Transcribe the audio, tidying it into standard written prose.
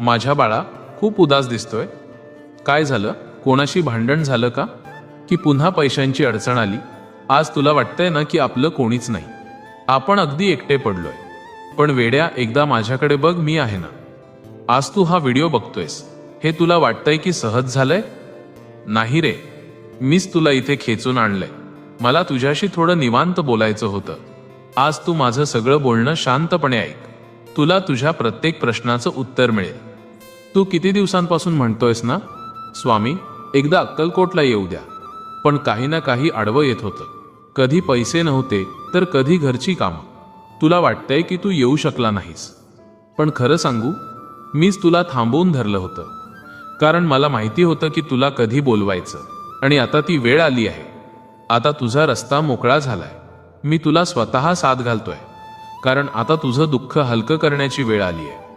माझ्या बाळा, खूप उदास दिसतोय. काय झालं? कोणाशी भांडण झालं का? की पुन्हा पैशांची अडचण आली? आज तुला वाटतंय ना की आपलं कोणीच नाही, आपण अगदी एकटे पडलोय. पण वेड्या, एकदा माझ्याकडे बघ, मी आहे ना. आज तू हा व्हिडिओ बघतोयस, हे तुला वाटतंय की सहज झालंय? नाही रे, मीच तुला इथे खेचून आणलंय. मला तुझ्याशी थोडं निवांत बोलायचं होतं. आज तू माझं सगळं बोलणं शांतपणे ऐक. तुला तुझ्या प्रत्येक प्रश्नाचं उत्तर मिळेल. तू किती दिवसांपासून म्हणतोयस ना, स्वामी एकदा अक्कलकोटला येऊ द्या, पण काही ना काही आडवं येत होतं. कधी पैसे नव्हते, तर कधी घरची कामं. तुला वाटतंय की तू येऊ शकला नाहीस, पण खरं सांगू, मीच तुला थांबवून धरलं होतं. कारण मला माहिती होतं की तुला कधी बोलवायचं, आणि आता ती वेळ आली आहे. आता तुझा रस्ता मोकळा झालाय. मी तुला स्वतः साथ घालतोय, कारण आता तुझं दुःख हलकं करण्याची वेळ आली आहे.